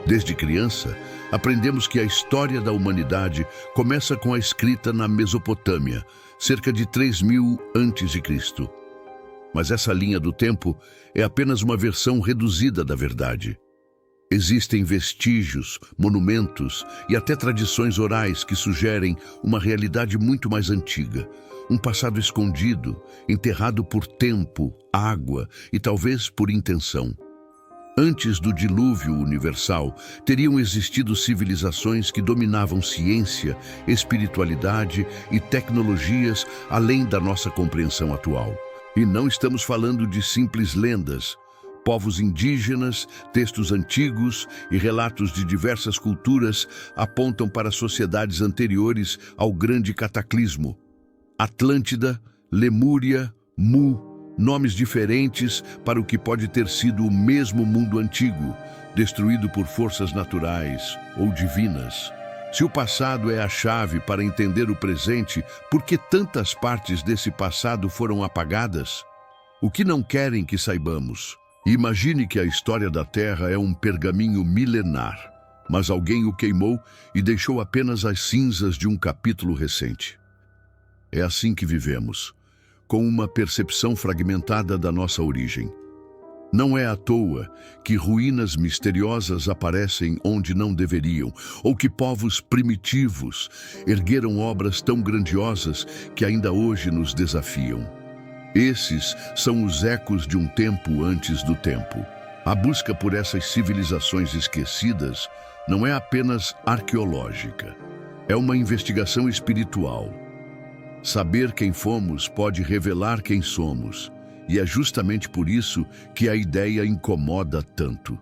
Desde criança, aprendemos que a história da humanidade começa com a escrita na Mesopotâmia, cerca de 3000 a.C. Mas essa linha do tempo é apenas uma versão reduzida da verdade. Existem vestígios, monumentos e até tradições orais que sugerem uma realidade muito mais antiga, um passado escondido, enterrado por tempo, água e talvez por intenção. Antes do dilúvio universal, teriam existido civilizações que dominavam ciência, espiritualidade e tecnologias além da nossa compreensão atual. E não estamos falando de simples lendas. Povos indígenas, textos antigos e relatos de diversas culturas apontam para sociedades anteriores ao grande cataclismo. Atlântida, Lemúria, Mu, nomes diferentes para o que pode ter sido o mesmo mundo antigo, destruído por forças naturais ou divinas. Se o passado é a chave para entender o presente, por que tantas partes desse passado foram apagadas? O que não querem que saibamos? Imagine que a história da Terra é um pergaminho milenar, mas alguém o queimou e deixou apenas as cinzas de um capítulo recente. É assim que vivemos, com uma percepção fragmentada da nossa origem. Não é à toa que ruínas misteriosas aparecem onde não deveriam, ou que povos primitivos ergueram obras tão grandiosas que ainda hoje nos desafiam. Esses são os ecos de um tempo antes do tempo. A busca por essas civilizações esquecidas não é apenas arqueológica, é uma investigação espiritual. Saber quem fomos pode revelar quem somos, e é justamente por isso que a ideia incomoda tanto.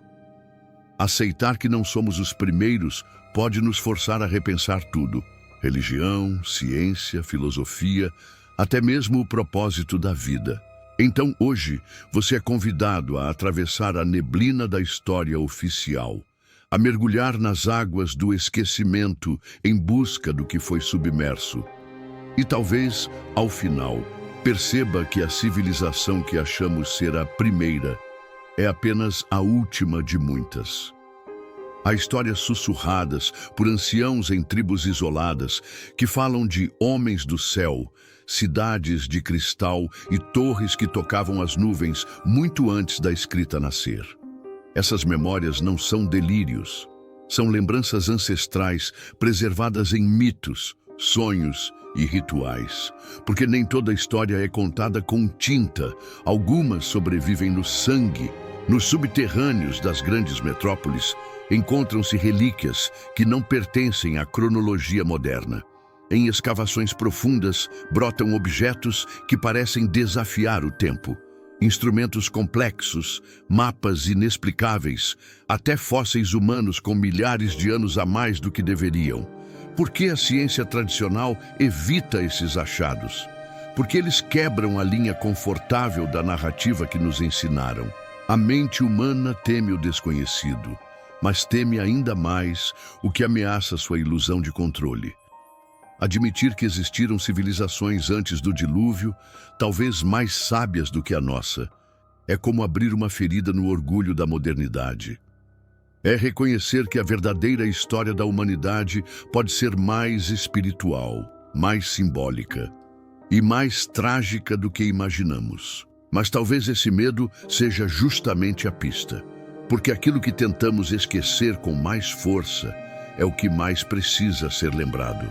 Aceitar que não somos os primeiros pode nos forçar a repensar tudo: religião, ciência, filosofia, até mesmo o propósito da vida. Então, hoje, você é convidado a atravessar a neblina da história oficial, a mergulhar nas águas do esquecimento em busca do que foi submerso. E talvez, ao final, perceba que a civilização que achamos ser a primeira é apenas a última de muitas. Há histórias sussurradas por anciãos em tribos isoladas que falam de homens do céu, cidades de cristal e torres que tocavam as nuvens muito antes da escrita nascer. Essas memórias não são delírios, são lembranças ancestrais preservadas em mitos, sonhos e rituais, porque nem toda história é contada com tinta, algumas sobrevivem no sangue. Nos subterrâneos das grandes metrópoles encontram-se relíquias que não pertencem à cronologia moderna. Em escavações profundas brotam objetos que parecem desafiar o tempo. Instrumentos complexos, mapas inexplicáveis, até fósseis humanos com milhares de anos a mais do que deveriam. Por que a ciência tradicional evita esses achados? Porque eles quebram a linha confortável da narrativa que nos ensinaram. A mente humana teme o desconhecido, mas teme ainda mais o que ameaça sua ilusão de controle. Admitir que existiram civilizações antes do dilúvio, talvez mais sábias do que a nossa, é como abrir uma ferida no orgulho da modernidade. É reconhecer que a verdadeira história da humanidade pode ser mais espiritual, mais simbólica e mais trágica do que imaginamos. Mas talvez esse medo seja justamente a pista, porque aquilo que tentamos esquecer com mais força é o que mais precisa ser lembrado.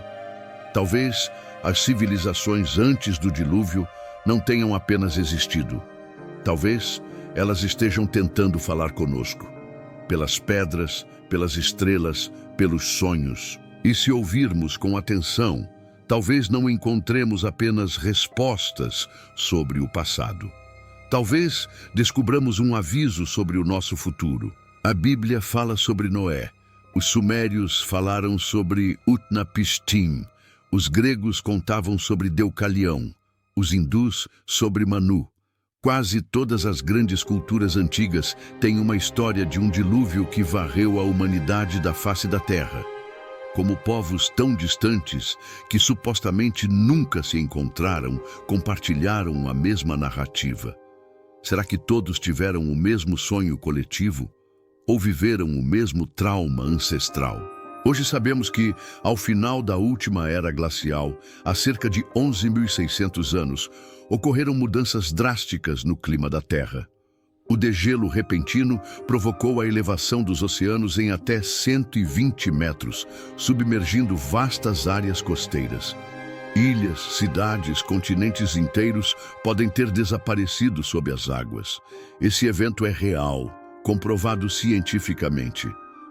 Talvez as civilizações antes do dilúvio não tenham apenas existido. Talvez elas estejam tentando falar conosco, pelas pedras, pelas estrelas, pelos sonhos. E se ouvirmos com atenção, talvez não encontremos apenas respostas sobre o passado. Talvez descubramos um aviso sobre o nosso futuro. A Bíblia fala sobre Noé. Os sumérios falaram sobre Utnapishtim. Os gregos contavam sobre Deucalião. Os hindus sobre Manu. Quase todas as grandes culturas antigas têm uma história de um dilúvio que varreu a humanidade da face da terra. Como povos tão distantes que supostamente nunca se encontraram, compartilharam a mesma narrativa. Será que todos tiveram o mesmo sonho coletivo? ou viveram o mesmo trauma ancestral. Hoje sabemos que, ao final da última era glacial, há cerca de 11.600 anos, ocorreram mudanças drásticas no clima da Terra. O degelo repentino provocou a elevação dos oceanos em até 120 metros, submergindo vastas áreas costeiras. Ilhas, cidades, continentes inteiros podem ter desaparecido sob as águas. Esse evento é real, comprovado cientificamente.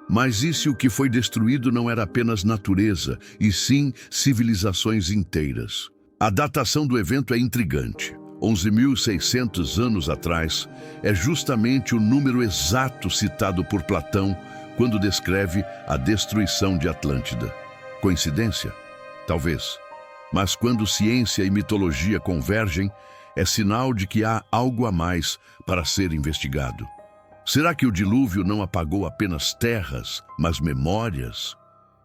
Mas e se o que foi destruído não era apenas natureza, e sim civilizações inteiras? A datação do evento é intrigante. 11.600 anos atrás é justamente o número exato citado por Platão quando descreve a destruição de Atlântida. Coincidência? Talvez. Mas quando ciência e mitologia convergem, é sinal de que há algo a mais para ser investigado. Será que o dilúvio não apagou apenas terras, mas memórias?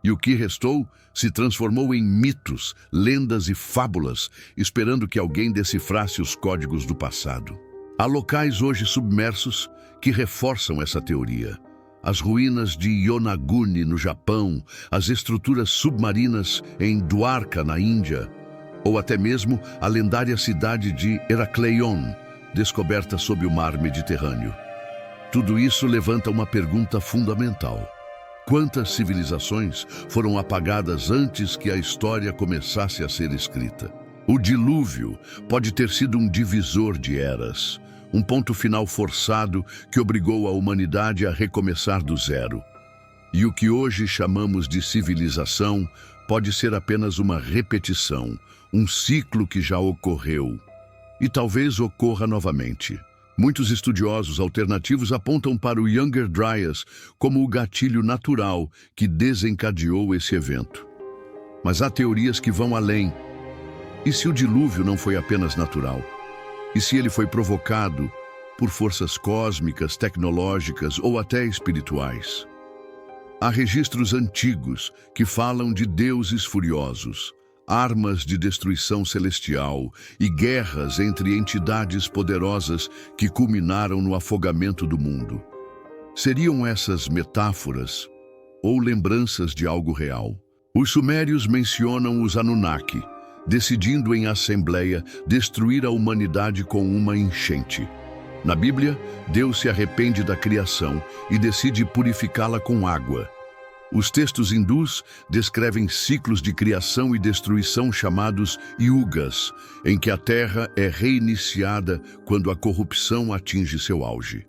E o que restou se transformou em mitos, lendas e fábulas, esperando que alguém decifrasse os códigos do passado. Há locais hoje submersos que reforçam essa teoria. As ruínas de Yonaguni, no Japão, as estruturas submarinas em Dwarka, na Índia, ou até mesmo a lendária cidade de Herakleion, descoberta sob o mar Mediterrâneo. Tudo isso levanta uma pergunta fundamental. Quantas civilizações foram apagadas antes que a história começasse a ser escrita? O dilúvio pode ter sido um divisor de eras, um ponto final forçado que obrigou a humanidade a recomeçar do zero. E o que hoje chamamos de civilização pode ser apenas uma repetição, um ciclo que já ocorreu e talvez ocorra novamente. Muitos estudiosos alternativos apontam para o Younger Dryas como o gatilho natural que desencadeou esse evento. Mas há teorias que vão além. E se o dilúvio não foi apenas natural? E se ele foi provocado por forças cósmicas, tecnológicas ou até espirituais? Há registros antigos que falam de deuses furiosos, armas de destruição celestial e guerras entre entidades poderosas que culminaram no afogamento do mundo. Seriam essas metáforas ou lembranças de algo real? Os sumérios mencionam os Anunnaki, decidindo em assembleia destruir a humanidade com uma enchente. Na Bíblia, Deus se arrepende da criação e decide purificá-la com água. Os textos hindus descrevem ciclos de criação e destruição chamados yugas, em que a Terra é reiniciada quando a corrupção atinge seu auge.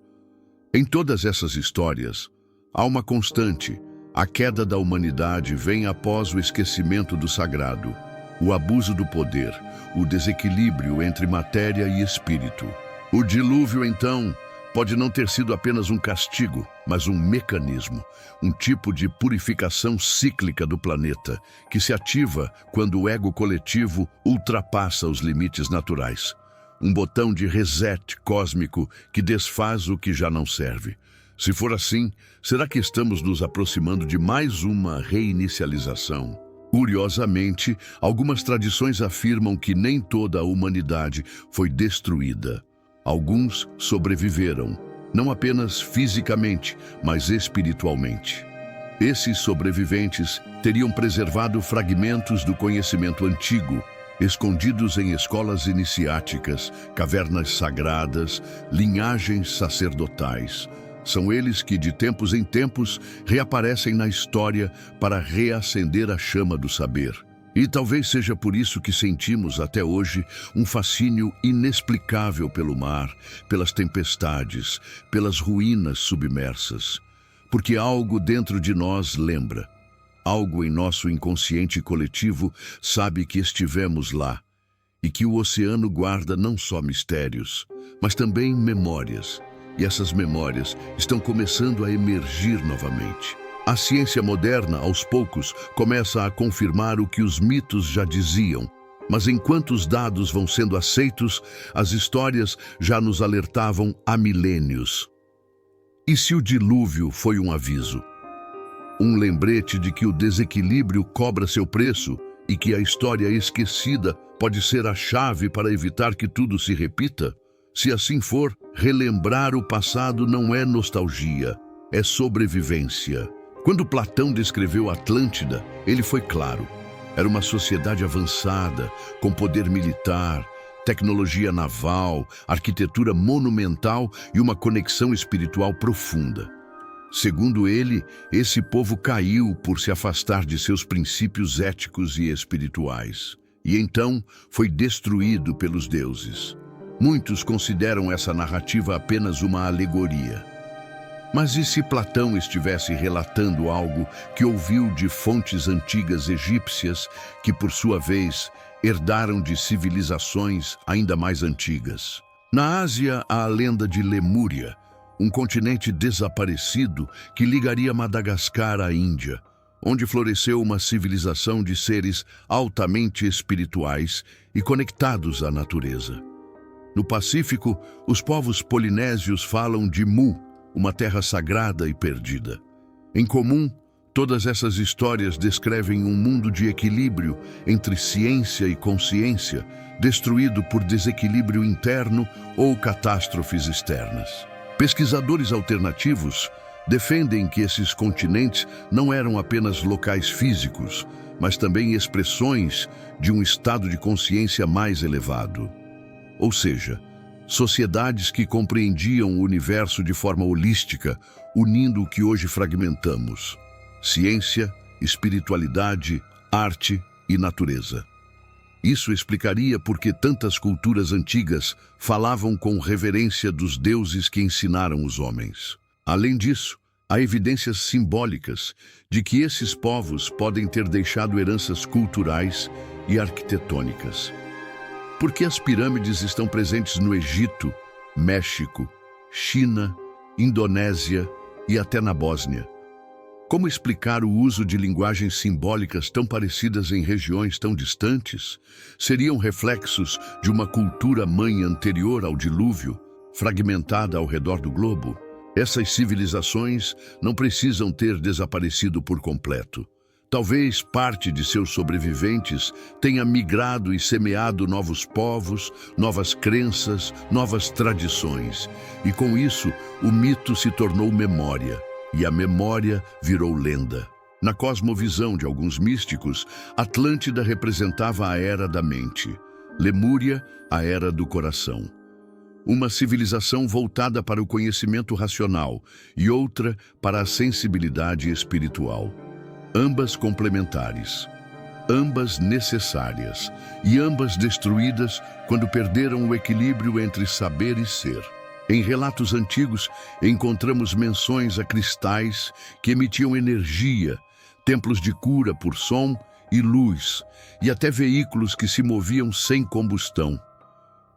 Em todas essas histórias, há uma constante: a queda da humanidade vem após o esquecimento do sagrado, o abuso do poder, o desequilíbrio entre matéria e espírito. O dilúvio, então, pode não ter sido apenas um castigo, mas um mecanismo, um tipo de purificação cíclica do planeta, que se ativa quando o ego coletivo ultrapassa os limites naturais. Um botão de reset cósmico que desfaz o que já não serve. Se for assim, será que estamos nos aproximando de mais uma reinicialização? Curiosamente, algumas tradições afirmam que nem toda a humanidade foi destruída. Alguns sobreviveram, não apenas fisicamente, mas espiritualmente. Esses sobreviventes teriam preservado fragmentos do conhecimento antigo, escondidos em escolas iniciáticas, cavernas sagradas, linhagens sacerdotais. São eles que, de tempos em tempos, reaparecem na história para reacender a chama do saber. E talvez seja por isso que sentimos até hoje um fascínio inexplicável pelo mar, pelas tempestades, pelas ruínas submersas. Porque algo dentro de nós lembra, algo em nosso inconsciente coletivo sabe que estivemos lá e que o oceano guarda não só mistérios, mas também memórias. E essas memórias estão começando a emergir novamente. A ciência moderna, aos poucos, começa a confirmar o que os mitos já diziam. Mas enquanto os dados vão sendo aceitos, as histórias já nos alertavam há milênios. E se o dilúvio foi um aviso? Um lembrete de que o desequilíbrio cobra seu preço e que a história esquecida pode ser a chave para evitar que tudo se repita? Se assim for, relembrar o passado não é nostalgia, é sobrevivência. Quando Platão descreveu Atlântida, ele foi claro. Era uma sociedade avançada, com poder militar, tecnologia naval, arquitetura monumental e uma conexão espiritual profunda. Segundo ele, esse povo caiu por se afastar de seus princípios éticos e espirituais. E então foi destruído pelos deuses. Muitos consideram essa narrativa apenas uma alegoria. Mas e se Platão estivesse relatando algo que ouviu de fontes antigas egípcias, que por sua vez herdaram de civilizações ainda mais antigas? Na Ásia há a lenda de Lemúria, um continente desaparecido que ligaria Madagascar à Índia, onde floresceu uma civilização de seres altamente espirituais e conectados à natureza. No Pacífico, os povos polinésios falam de Mu, uma terra sagrada e perdida. Em comum, todas essas histórias descrevem um mundo de equilíbrio entre ciência e consciência, destruído por desequilíbrio interno ou catástrofes externas. Pesquisadores alternativos defendem que esses continentes não eram apenas locais físicos, mas também expressões de um estado de consciência mais elevado. Ou seja, sociedades que compreendiam o universo de forma holística, unindo o que hoje fragmentamos: ciência, espiritualidade, arte e natureza. Isso explicaria por que tantas culturas antigas falavam com reverência dos deuses que ensinaram os homens. Além disso, há evidências simbólicas de que esses povos podem ter deixado heranças culturais e arquitetônicas. Por que as pirâmides estão presentes no Egito, México, China, Indonésia e até na Bósnia? Como explicar o uso de linguagens simbólicas tão parecidas em regiões tão distantes? Seriam reflexos de uma cultura mãe anterior ao dilúvio, fragmentada ao redor do globo? Essas civilizações não precisam ter desaparecido por completo. Talvez parte de seus sobreviventes tenha migrado e semeado novos povos, novas crenças, novas tradições. E com isso, o mito se tornou memória, e a memória virou lenda. Na cosmovisão de alguns místicos, Atlântida representava a era da mente, Lemúria, a era do coração. Uma civilização voltada para o conhecimento racional e outra para a sensibilidade espiritual. Ambas complementares, ambas necessárias e ambas destruídas quando perderam o equilíbrio entre saber e ser. Em relatos antigos, encontramos menções a cristais que emitiam energia, templos de cura por som e luz, e até veículos que se moviam sem combustão.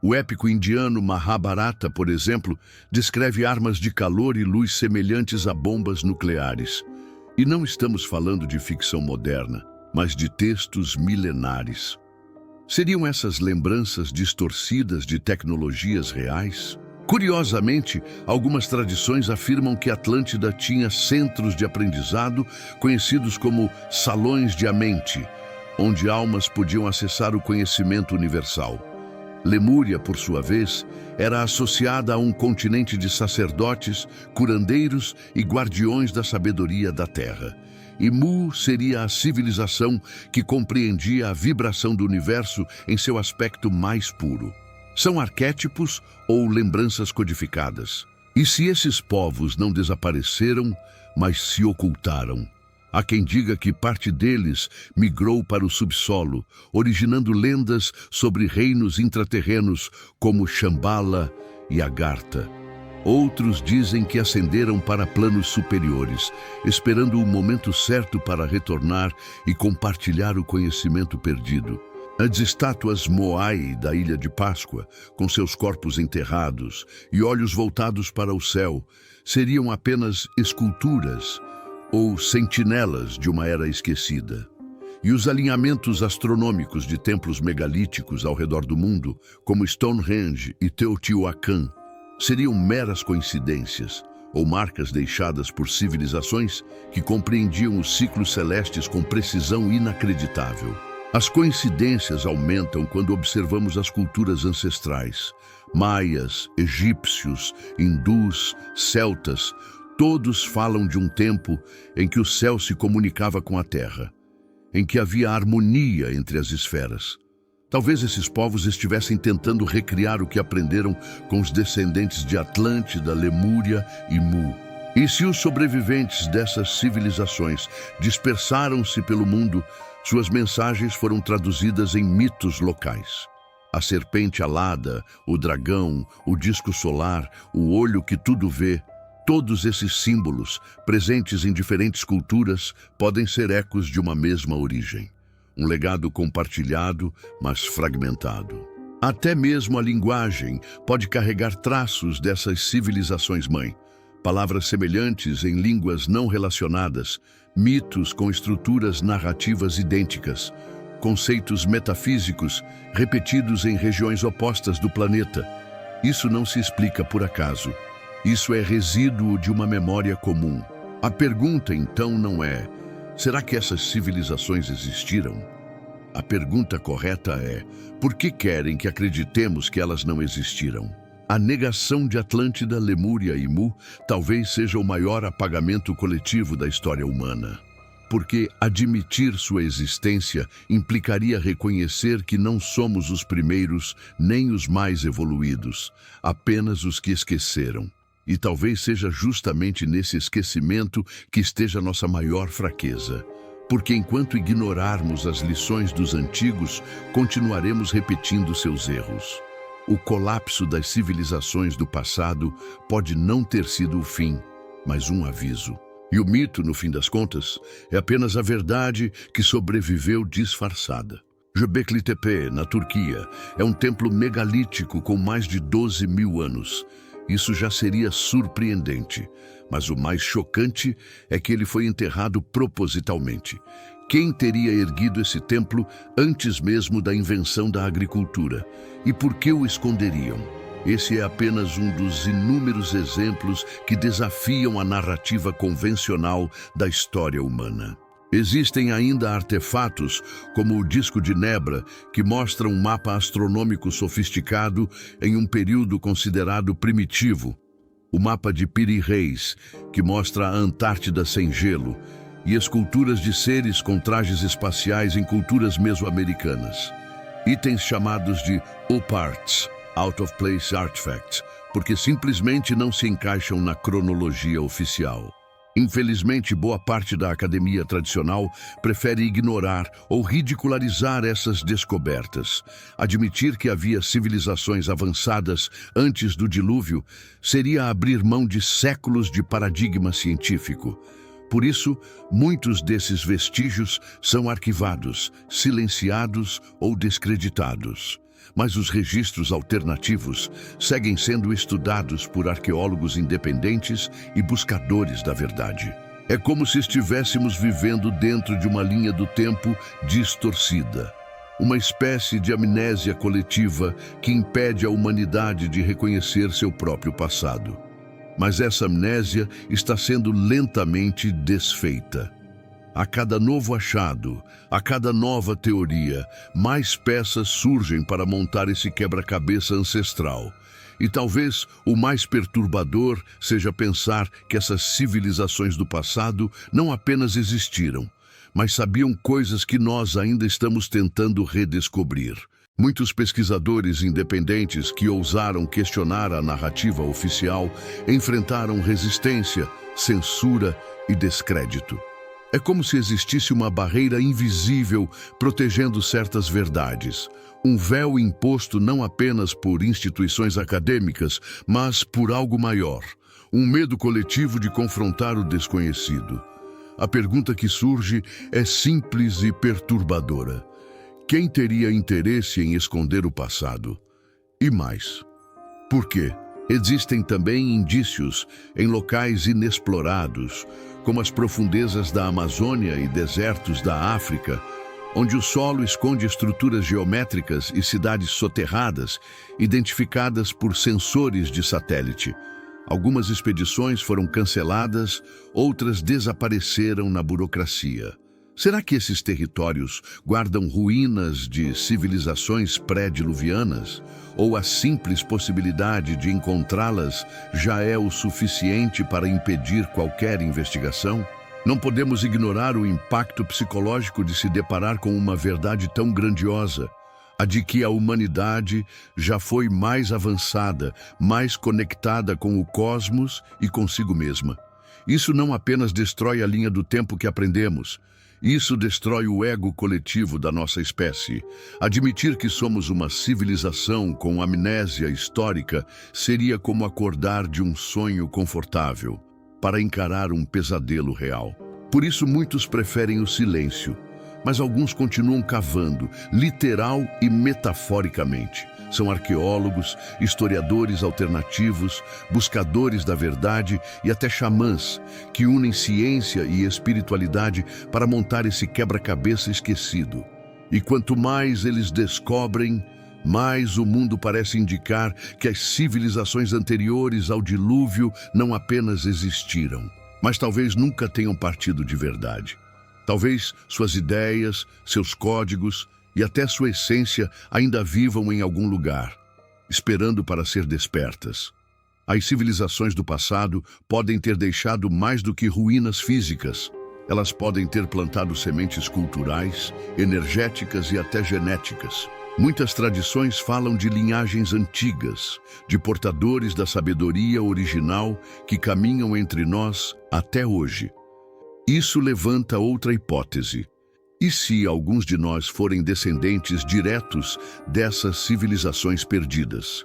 O épico indiano Mahabharata, por exemplo, descreve armas de calor e luz semelhantes a bombas nucleares. E não estamos falando de ficção moderna, mas de textos milenares. Seriam essas lembranças distorcidas de tecnologias reais? Curiosamente, algumas tradições afirmam que Atlântida tinha centros de aprendizado conhecidos como salões de a mente, onde almas podiam acessar o conhecimento universal. Lemúria, por sua vez, era associada a um continente de sacerdotes, curandeiros e guardiões da sabedoria da terra. E Mu seria a civilização que compreendia a vibração do universo em seu aspecto mais puro. São arquétipos ou lembranças codificadas. E se esses povos não desapareceram, mas se ocultaram? Há quem diga que parte deles migrou para o subsolo, originando lendas sobre reinos intraterrenos como Shambhala e Agartha. Outros dizem que ascenderam para planos superiores, esperando o momento certo para retornar e compartilhar o conhecimento perdido. As estátuas Moai da Ilha de Páscoa, com seus corpos enterrados e olhos voltados para o céu, seriam apenas esculturas ou sentinelas de uma era esquecida. E os alinhamentos astronômicos de templos megalíticos ao redor do mundo, como Stonehenge e Teotihuacan, seriam meras coincidências ou marcas deixadas por civilizações que compreendiam os ciclos celestes com precisão inacreditável. As coincidências aumentam quando observamos as culturas ancestrais. Maias, egípcios, hindus, celtas, Todos falam de um tempo em que o céu se comunicava com a terra, em que havia harmonia entre as esferas. Talvez esses povos estivessem tentando recriar o que aprenderam com os descendentes de Atlântida, Lemúria e Mu. E se os sobreviventes dessas civilizações dispersaram-se pelo mundo, suas mensagens foram traduzidas em mitos locais. A serpente alada, o dragão, o disco solar, o olho que tudo vê, todos esses símbolos, presentes em diferentes culturas, podem ser ecos de uma mesma origem. Um legado compartilhado, mas fragmentado. Até mesmo a linguagem pode carregar traços dessas civilizações-mãe. Palavras semelhantes em línguas não relacionadas, mitos com estruturas narrativas idênticas, conceitos metafísicos repetidos em regiões opostas do planeta. Isso não se explica por acaso. Isso é resíduo de uma memória comum. A pergunta, então, não é: será que essas civilizações existiram? A pergunta correta é: por que querem que acreditemos que elas não existiram? A negação de Atlântida, Lemúria e Mu talvez seja o maior apagamento coletivo da história humana. Porque admitir sua existência implicaria reconhecer que não somos os primeiros nem os mais evoluídos, apenas os que esqueceram. E talvez seja justamente nesse esquecimento que esteja nossa maior fraqueza. Porque enquanto ignorarmos as lições dos antigos, continuaremos repetindo seus erros. O colapso das civilizações do passado pode não ter sido o fim, mas um aviso. E o mito, no fim das contas, é apenas a verdade que sobreviveu disfarçada. Göbekli Tepe, na Turquia, é um templo megalítico com mais de 12.000 anos. Isso já seria surpreendente, mas o mais chocante é que ele foi enterrado propositalmente. Quem teria erguido esse templo antes mesmo da invenção da agricultura? E por que o esconderiam? Esse é apenas um dos inúmeros exemplos que desafiam a narrativa convencional da história humana. Existem ainda artefatos, como o disco de Nebra, que mostra um mapa astronômico sofisticado em um período considerado primitivo. O mapa de Piri Reis, que mostra a Antártida sem gelo, e esculturas de seres com trajes espaciais em culturas mesoamericanas. Itens chamados de OPARTs, Out of Place Artifacts, porque simplesmente não se encaixam na cronologia oficial. Infelizmente, boa parte da academia tradicional prefere ignorar ou ridicularizar essas descobertas. Admitir que havia civilizações avançadas antes do dilúvio seria abrir mão de séculos de paradigma científico. Por isso, muitos desses vestígios são arquivados, silenciados ou descreditados. Mas os registros alternativos seguem sendo estudados por arqueólogos independentes e buscadores da verdade. É como se estivéssemos vivendo dentro de uma linha do tempo distorcida. Uma espécie de amnésia coletiva que impede a humanidade de reconhecer seu próprio passado. Mas essa amnésia está sendo lentamente desfeita. A cada novo achado, a cada nova teoria, mais peças surgem para montar esse quebra-cabeça ancestral. E talvez o mais perturbador seja pensar que essas civilizações do passado não apenas existiram, mas sabiam coisas que nós ainda estamos tentando redescobrir. Muitos pesquisadores independentes que ousaram questionar a narrativa oficial enfrentaram resistência, censura e descrédito. É como se existisse uma barreira invisível protegendo certas verdades. Um véu imposto não apenas por instituições acadêmicas, mas por algo maior. Um medo coletivo de confrontar o desconhecido. A pergunta que surge é simples e perturbadora. Quem teria interesse em esconder o passado? E mais, por quê? Existem também indícios em locais inexplorados, como as profundezas da Amazônia e desertos da África, onde o solo esconde estruturas geométricas e cidades soterradas, identificadas por sensores de satélite. Algumas expedições foram canceladas, outras desapareceram na burocracia. Será que esses territórios guardam ruínas de civilizações pré-diluvianas? Ou a simples possibilidade de encontrá-las já é o suficiente para impedir qualquer investigação? Não podemos ignorar o impacto psicológico de se deparar com uma verdade tão grandiosa, a de que a humanidade já foi mais avançada, mais conectada com o cosmos e consigo mesma. Isso não apenas destrói a linha do tempo que aprendemos, isso destrói o ego coletivo da nossa espécie. Admitir que somos uma civilização com amnésia histórica seria como acordar de um sonho confortável para encarar um pesadelo real. Por isso muitos preferem o silêncio, mas alguns continuam cavando, literal e metaforicamente. São arqueólogos, historiadores alternativos, buscadores da verdade e até xamãs, que unem ciência e espiritualidade para montar esse quebra-cabeça esquecido. E quanto mais eles descobrem, mais o mundo parece indicar que as civilizações anteriores ao dilúvio não apenas existiram, mas talvez nunca tenham partido de verdade. Talvez suas ideias, seus códigos e até sua essência ainda vivam em algum lugar, esperando para ser despertas. As civilizações do passado podem ter deixado mais do que ruínas físicas. Elas podem ter plantado sementes culturais, energéticas e até genéticas. Muitas tradições falam de linhagens antigas, de portadores da sabedoria original que caminham entre nós até hoje. Isso levanta outra hipótese. E se alguns de nós forem descendentes diretos dessas civilizações perdidas?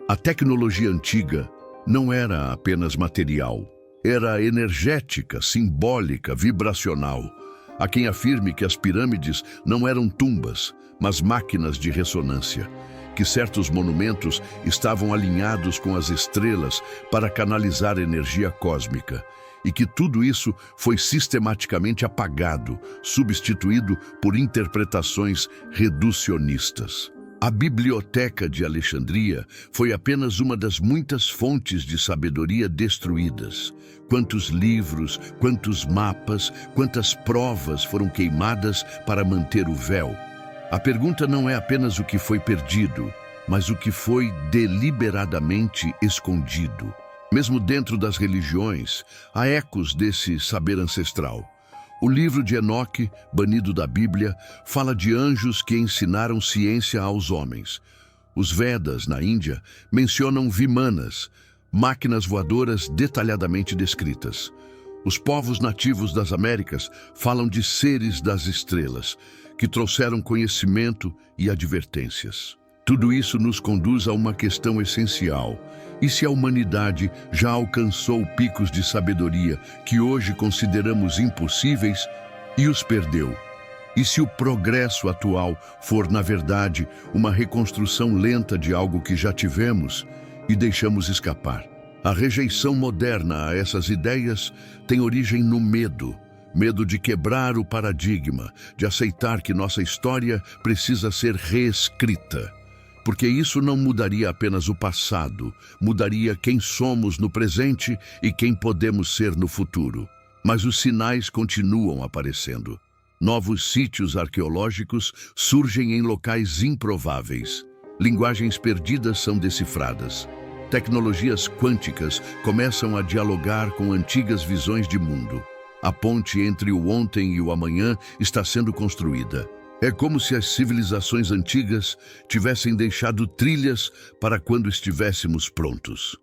A tecnologia antiga não era apenas material, era energética, simbólica, vibracional. Há quem afirme que as pirâmides não eram tumbas, mas máquinas de ressonância, que certos monumentos estavam alinhados com as estrelas para canalizar energia cósmica, e que tudo isso foi sistematicamente apagado, substituído por interpretações reducionistas. A Biblioteca de Alexandria foi apenas uma das muitas fontes de sabedoria destruídas. Quantos livros, quantos mapas, quantas provas foram queimadas para manter o véu? A pergunta não é apenas o que foi perdido, mas o que foi deliberadamente escondido. Mesmo dentro das religiões, há ecos desse saber ancestral. O livro de Enoque, banido da Bíblia, fala de anjos que ensinaram ciência aos homens. Os Vedas, na Índia, mencionam Vimanas, máquinas voadoras detalhadamente descritas. Os povos nativos das Américas falam de seres das estrelas, que trouxeram conhecimento e advertências. Tudo isso nos conduz a uma questão essencial. E se a humanidade já alcançou picos de sabedoria que hoje consideramos impossíveis e os perdeu? E se o progresso atual for, na verdade, uma reconstrução lenta de algo que já tivemos e deixamos escapar? A rejeição moderna a essas ideias tem origem no medo. Medo de quebrar o paradigma, de aceitar que nossa história precisa ser reescrita. Porque isso não mudaria apenas o passado, mudaria quem somos no presente e quem podemos ser no futuro. Mas os sinais continuam aparecendo. Novos sítios arqueológicos surgem em locais improváveis. Linguagens perdidas são decifradas. Tecnologias quânticas começam a dialogar com antigas visões de mundo. A ponte entre o ontem e o amanhã está sendo construída. É como se as civilizações antigas tivessem deixado trilhas para quando estivéssemos prontos.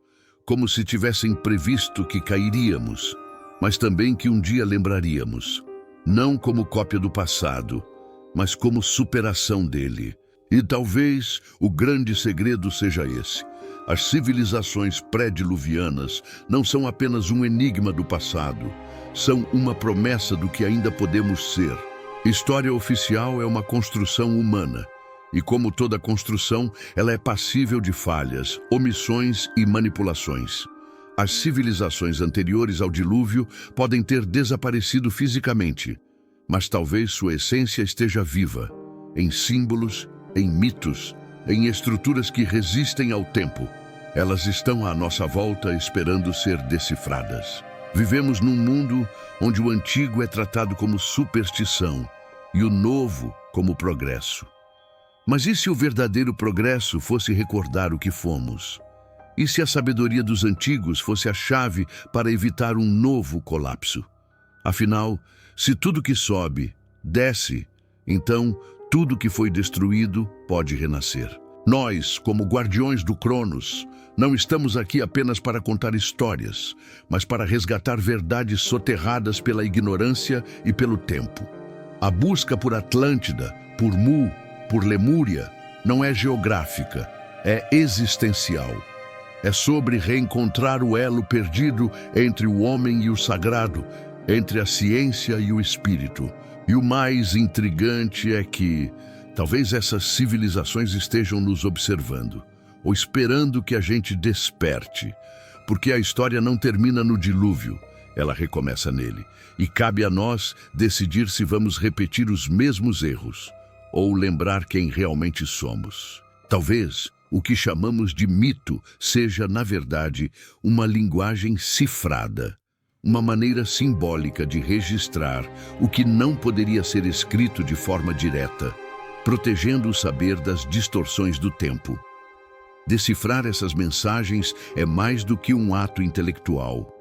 Como se tivessem previsto que cairíamos, mas também que um dia lembraríamos. Não como cópia do passado, mas como superação dele. E talvez o grande segredo seja esse. As civilizações pré-diluvianas não são apenas um enigma do passado, são uma promessa do que ainda podemos ser. História oficial é uma construção humana, e como toda construção, ela é passível de falhas, omissões e manipulações. As civilizações anteriores ao dilúvio podem ter desaparecido fisicamente, mas talvez sua essência esteja viva, em símbolos, em mitos, em estruturas que resistem ao tempo. Elas estão à nossa volta esperando ser decifradas. Vivemos num mundo onde o antigo é tratado como superstição e o novo como progresso. Mas e se o verdadeiro progresso fosse recordar o que fomos? E se a sabedoria dos antigos fosse a chave para evitar um novo colapso? Afinal, se tudo que sobe, desce, então tudo que foi destruído pode renascer. Nós, como guardiões do Cronos, não estamos aqui apenas para contar histórias, mas para resgatar verdades soterradas pela ignorância e pelo tempo. A busca por Atlântida, por Mu, por Lemúria, não é geográfica, é existencial. É sobre reencontrar o elo perdido entre o homem e o sagrado, entre a ciência e o espírito. E o mais intrigante é que talvez essas civilizações estejam nos observando, ou esperando que a gente desperte, porque a história não termina no dilúvio, ela recomeça nele, e cabe a nós decidir se vamos repetir os mesmos erros, ou lembrar quem realmente somos. Talvez o que chamamos de mito seja, na verdade, uma linguagem cifrada, uma maneira simbólica de registrar o que não poderia ser escrito de forma direta, protegendo o saber das distorções do tempo. Decifrar essas mensagens é mais do que um ato intelectual,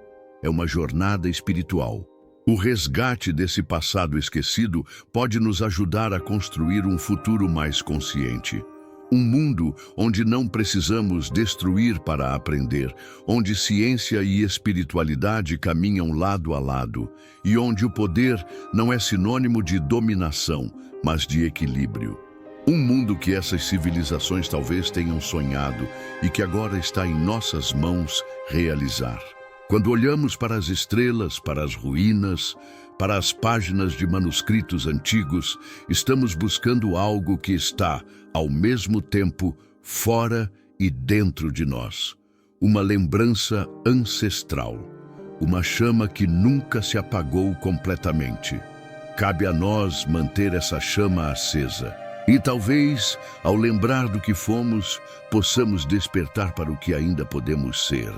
é uma jornada espiritual. O resgate desse passado esquecido pode nos ajudar a construir um futuro mais consciente. Um mundo onde não precisamos destruir para aprender, onde ciência e espiritualidade caminham lado a lado, e onde o poder não é sinônimo de dominação, mas de equilíbrio. Um mundo que essas civilizações talvez tenham sonhado e que agora está em nossas mãos realizar. Quando olhamos para as estrelas, para as ruínas, para as páginas de manuscritos antigos, estamos buscando algo que está, ao mesmo tempo, fora e dentro de nós. Uma lembrança ancestral, uma chama que nunca se apagou completamente. Cabe a nós manter essa chama acesa. E talvez, ao lembrar do que fomos, possamos despertar para o que ainda podemos ser.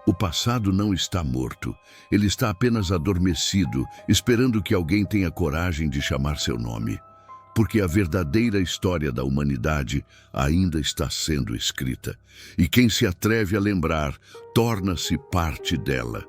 O passado não está morto, ele está apenas adormecido, esperando que alguém tenha coragem de chamar seu nome. Porque a verdadeira história da humanidade ainda está sendo escrita. E quem se atreve a lembrar, torna-se parte dela.